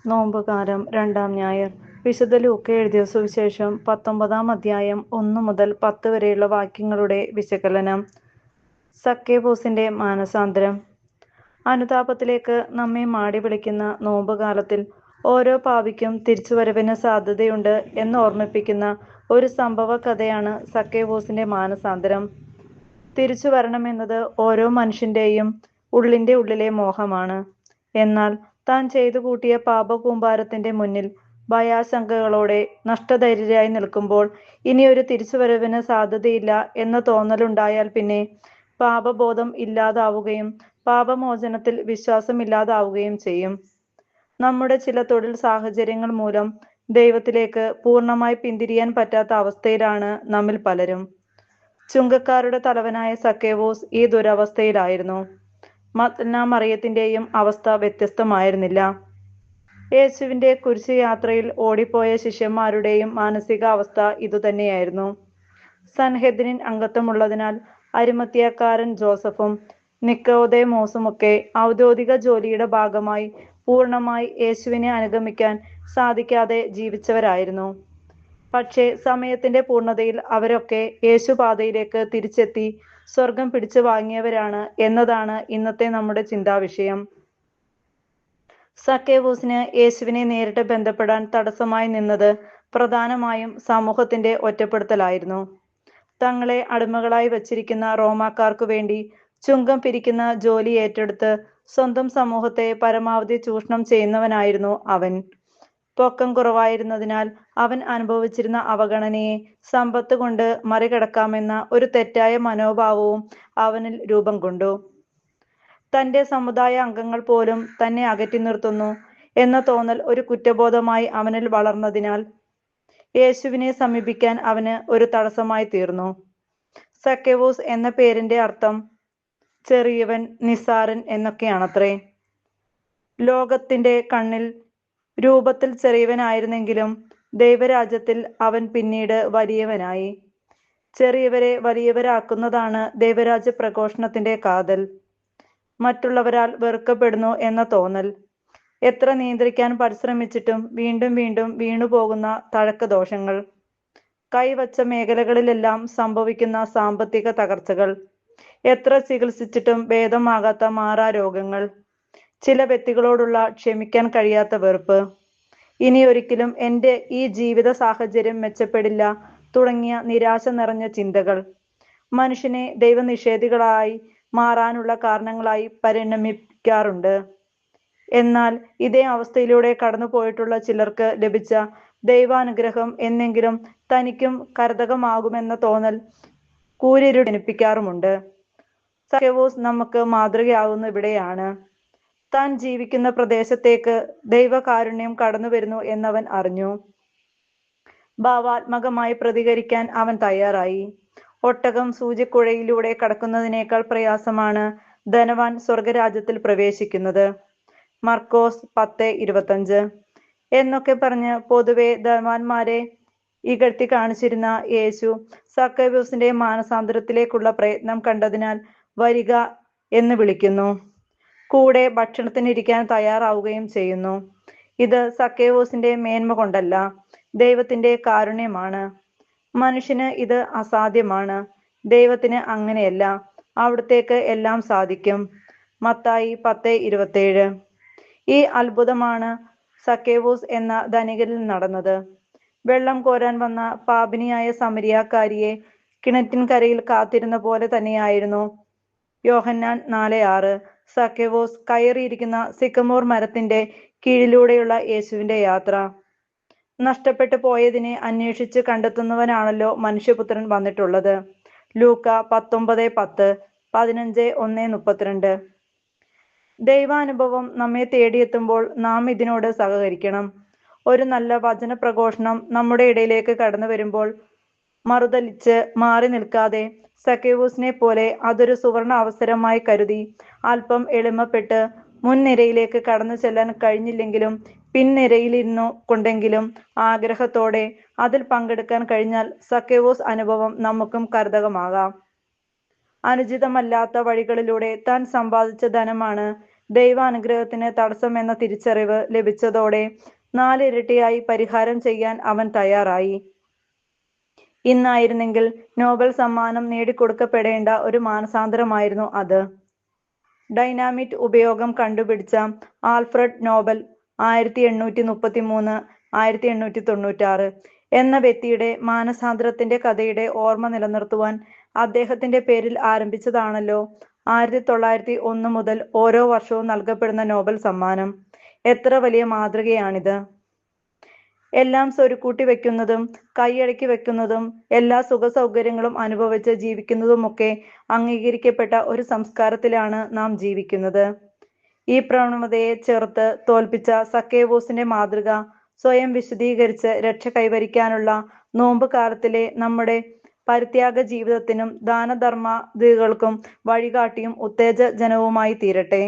നോമ്പുകാലം 2-ാം ഞായർ. വിശുദ്ധ ലൂക്കാ എഴുതിയ സുവിശേഷം 19-ാം അധ്യായം 1 മുതൽ 10 വരെയുള്ള വാക്യങ്ങളുടെ വിശകലനം. സക്കേവൂസിന്റെ മാനസാന്തരം. അനുതാപത്തിലേക്ക് നമ്മെ മാടി വിളിക്കുന്ന നോമ്പുകാലത്തിൽ ഓരോ പാപിക്കും തിരിച്ചുവരവിന് സാധ്യതയുണ്ട് എന്ന് ഓർമ്മിപ്പിക്കുന്ന ഒരു സംഭവ കഥയാണ് സക്കേവൂസിന്റെ മാനസാന്തരം. തിരിച്ചു വരണമെന്നത് ഓരോ മനുഷ്യന്റെയും ഉള്ളിന്റെ ഉള്ളിലെ മോഹമാണ്. എന്നാൽ താൻ ചെയ്തു കൂട്ടിയ പാപകൂമ്പാരത്തിന്റെ മുന്നിൽ ഭയാശങ്കകളോടെ നഷ്ടധൈര്യരായി നിൽക്കുമ്പോൾ ഇനിയൊരു തിരിച്ചുവരവിന് സാധ്യതയില്ല എന്ന തോന്നലുണ്ടായാൽ പിന്നെ പാപബോധം ഇല്ലാതാവുകയും പാപമോചനത്തിൽ വിശ്വാസമില്ലാതാവുകയും ചെയ്യും. നമ്മുടെ ചില തൊഴിൽ സാഹചര്യങ്ങൾ മൂലം ദൈവത്തിലേക്ക് പൂർണ്ണമായി പിന്തിരിയാൻ പറ്റാത്ത അവസ്ഥയിലാണ് നമ്മിൽ പലരും. ചുങ്കക്കാരുടെ തലവനായ സക്കേവൂസ് ഈ ദുരവസ്ഥയിലായിരുന്നു. മഗ്ദലന മറിയത്തിന്റെയും അവസ്ഥ വ്യത്യസ്തമായിരുന്നില്ല. യേശുവിന്റെ കുരിശുയാത്രയിൽ ഓടിപ്പോയ ശിഷ്യന്മാരുടെയും മാനസികാവസ്ഥ ഇതുതന്നെയായിരുന്നു. സൻഹെദ്രിൻ അംഗത്വമുള്ളതിനാൽ അരിമത്ഥ്യക്കാരൻ ജോസഫും നിക്കോദേമോസുമൊക്കെ ഔദ്യോഗിക ജോലിയുടെ ഭാഗമായി പൂർണ്ണമായി യേശുവിനെ അനുഗമിക്കാൻ സാധിക്കാതെ ജീവിച്ചവരായിരുന്നു. പക്ഷേ സമയത്തിന്റെ പൂർണ്ണതയിൽ അവരൊക്കെ യേശുപാതയിലേക്ക് തിരിച്ചെത്തി സ്വർഗം പിടിച്ചു വാങ്ങിയവരാണ് എന്നതാണ് ഇന്നത്തെ നമ്മുടെ ചിന്താവിഷയം. സക്കേവൂസിന് യേശുവിനെ നേരിട്ട് ബന്ധപ്പെടാൻ തടസ്സമായി നിന്നത് പ്രധാനമായും സമൂഹത്തിന്റെ ഒറ്റപ്പെടുത്തലായിരുന്നു. തങ്ങളെ അടിമകളായി വച്ചിരിക്കുന്ന റോമാക്കാർക്കു വേണ്ടി ചുങ്കം പിരിക്കുന്ന ജോലി ഏറ്റെടുത്ത് സ്വന്തം സമൂഹത്തെ പരമാവധി ചൂഷണം ചെയ്യുന്നവനായിരുന്നു അവൻ. പൊക്കം കുറവായിരുന്നതിനാൽ അവൻ അനുഭവിച്ചിരുന്ന അവഗണനയെ സമ്പത്ത് കൊണ്ട് മറികടക്കാമെന്ന ഒരു തെറ്റായ മനോഭാവവും അവനിൽ രൂപം കൊണ്ടു. തന്റെ സമുദായ അംഗങ്ങൾ പോലും തന്നെ അകറ്റി നിർത്തുന്നു എന്ന തോന്നൽ ഒരു കുറ്റബോധമായി അവനിൽ വളർന്നതിനാൽ യേശുവിനെ സമീപിക്കാൻ അവന് ഒരു തടസ്സമായി തീർന്നു. സക്കേവൂസ് എന്ന പേരിന്റെ അർത്ഥം ചെറിയവൻ, നിസ്സാരൻ എന്നൊക്കെയാണത്രേ. ലോകത്തിന്റെ കണ്ണിൽ രൂപത്തിൽ ചെറിയവനായിരുന്നെങ്കിലും ദൈവരാജ്യത്തിൽ അവൻ പിന്നീട് വലിയവനായി. ചെറിയവരെ വലിയവരാക്കുന്നതാണ് ദൈവരാജ്യ പ്രഘോഷണത്തിന്റെ കാതൽ. മറ്റുള്ളവരാൽ വെറുക്കപ്പെടുന്നു എന്ന തോന്നൽ. എത്ര നിയന്ത്രിക്കാൻ പരിശ്രമിച്ചിട്ടും വീണ്ടും വീണ്ടും വീണുപോകുന്ന തഴക്കദോഷങ്ങൾ. കൈവച്ച മേഖലകളിലെല്ലാം സംഭവിക്കുന്ന സാമ്പത്തിക തകർച്ചകൾ. എത്ര ചികിത്സിച്ചിട്ടും ഭേദമാകാത്ത മാറാരോഗങ്ങൾ. ചില വ്യക്തികളോടുള്ള ക്ഷമിക്കാൻ കഴിയാത്ത വെറുപ്പ്. ഇനിയൊരിക്കലും എൻ്റെ ഈ ജീവിത സാഹചര്യം മെച്ചപ്പെടില്ല തുടങ്ങിയ നിരാശ നിറഞ്ഞ ചിന്തകൾ മനുഷ്യനെ ദൈവനിഷേധികളായി മാറാനുള്ള കാരണങ്ങളായി പരിണമിക്കാറുണ്ട്. എന്നാൽ ഇതേ അവസ്ഥയിലൂടെ കടന്നുപോയിട്ടുള്ള ചിലർക്ക് ലഭിച്ച ദൈവാനുഗ്രഹം എന്നെങ്കിലും തനിക്കും കരതകമാകുമെന്ന തോന്നൽ കൂരിരുട്ടനുഭവിക്കാറുമുണ്ട്. സക്കേവൂസ് നമുക്ക് മാതൃകയാകുന്ന ഇവിടെയാണ്. താൻ ജീവിക്കുന്ന പ്രദേശത്തേക്ക് ദൈവകാരുണ്യം കടന്നു വരുന്നു എന്നവൻ അറിഞ്ഞു. ഭാവാത്മകമായി പ്രതികരിക്കാൻ അവൻ തയ്യാറായി. ഒട്ടകം സൂചിക്കുഴയിലൂടെ കടക്കുന്നതിനേക്കാൾ പ്രയാസമാണ് ധനവാൻ സ്വർഗരാജ്യത്തിൽ പ്രവേശിക്കുന്നത്. മർക്കോസ് 10:25 എന്നൊക്കെ പറഞ്ഞ് പൊതുവെ ധനവാന്മാരെ ഇകഴ്ത്തി കാണിച്ചിരുന്ന യേശു സക്കേവൂസിന്റെ മാനസാന്തരത്തിലേക്കുള്ള പ്രയത്നം കണ്ടതിനാൽ വരിക എന്ന് വിളിക്കുന്നു. കൂടെ ഭക്ഷണത്തിനിരിക്കാൻ തയ്യാറാവുകയും ചെയ്യുന്നു. ഇത് സക്കേവൂസിന്റെ മേന്മ കൊണ്ടല്ല, ദൈവത്തിന്റെ കാരുണ്യമാണ്. മനുഷ്യന് ഇത് അസാധ്യമാണ്. ദൈവത്തിന് അങ്ങനെയല്ല. അവിടുത്തേക്ക് എല്ലാം സാധിക്കും. മത്തായി 10:27. ഈ അത്ഭുതമാണ് സക്കേവൂസ് എന്ന ധനികനിൽ നടന്നത്. വെള്ളം കോരാൻ വന്ന പാപിനിയായ സമരിയാക്കാരിയെ കിണറ്റിൻകരയിൽ കാത്തിരുന്ന പോലെ തന്നെയായിരുന്നു യോഹന്നാൻ 4:6 സക്കേവൂസ് കയറിയിരിക്കുന്ന സിക്കമോർ മരത്തിന്റെ കീഴിലൂടെയുള്ള യേശുവിന്റെ യാത്ര. നഷ്ടപ്പെട്ടു പോയതിനെ അന്വേഷിച്ച് കണ്ടെത്തുന്നവനാണല്ലോ മനുഷ്യപുത്രൻ വന്നിട്ടുള്ളത്. ലൂക്കാ 19:10, 15:1-32. ദൈവാനുഭവം നമ്മെ തേടിയെത്തുമ്പോൾ നാം ഇതിനോട് സഹകരിക്കണം. ഒരു നല്ല വചന പ്രഘോഷണം നമ്മുടെ ഇടയിലേക്ക് കടന്നു വരുമ്പോൾ മറുതലിച്ച് മാറി നിൽക്കാതെ സക്കേവൂസിനെ പോലെ അതൊരു സുവർണ അവസരമായി കരുതി അല്പം എളിമപ്പെട്ട് മുൻനിരയിലേക്ക് കടന്നു ചെല്ലാൻ കഴിഞ്ഞില്ലെങ്കിലും പിൻനിരയിലിരുന്നു കൊണ്ടെങ്കിലും ആഗ്രഹത്തോടെ അതിൽ പങ്കെടുക്കാൻ കഴിഞ്ഞാൽ സക്കേവൂസ് അനുഭവം നമുക്കും കരതകമാകാം. അനുചിതമല്ലാത്ത വഴികളിലൂടെ താൻ സമ്പാദിച്ച ധനമാണ് ദൈവാനുഗ്രഹത്തിന് തടസ്സം എന്ന തിരിച്ചറിവ് ലഭിച്ചതോടെ 4 ഇരട്ടിയായി പരിഹാരം ചെയ്യാൻ അവൻ തയ്യാറായി. ഇന്നായിരുന്നെങ്കിൽ നോബൽ സമ്മാനം നേടിക്കൊടുക്കപ്പെടേണ്ട ഒരു മാനസാന്തരമായിരുന്നു അത്. ഡൈനാമിറ്റ് ഉപയോഗം കണ്ടുപിടിച്ച ആൽഫ്രഡ് നോബൽ 1833-1896 എന്ന വ്യക്തിയുടെ മാനസാന്തരത്തിന്റെ കഥയുടെ ഓർമ്മ നിലനിർത്തുവാൻ അദ്ദേഹത്തിന്റെ പേരിൽ ആരംഭിച്ചതാണല്ലോ 1901 മുതൽ ഓരോ വർഷവും നൽകപ്പെടുന്ന നോബൽ സമ്മാനം. എത്ര വലിയ മാതൃകയാണിത്! എല്ലാം സ്വരുക്കൂട്ടി വെക്കുന്നതും കൈയടക്കി വെക്കുന്നതും എല്ലാ സുഖസൗകര്യങ്ങളും അനുഭവിച്ച് ജീവിക്കുന്നതുമൊക്കെ അംഗീകരിക്കപ്പെട്ട ഒരു സംസ്കാരത്തിലാണ് നാം ജീവിക്കുന്നത്. ഈ പ്രവണതയെ ചെറുത്ത് തോൽപ്പിച്ച സക്കേവൂസിന്റെ മാതൃക സ്വയം വിശദീകരിച്ച് രക്ഷ കൈവരിക്കാനുള്ള നോമ്പ് കാലത്തിലെ നമ്മുടെ പരിത്യാഗ ജീവിതത്തിനും ദാനധർമാദികൾക്കും വഴികാട്ടിയും ഉത്തേജനവുമായി തീരട്ടെ.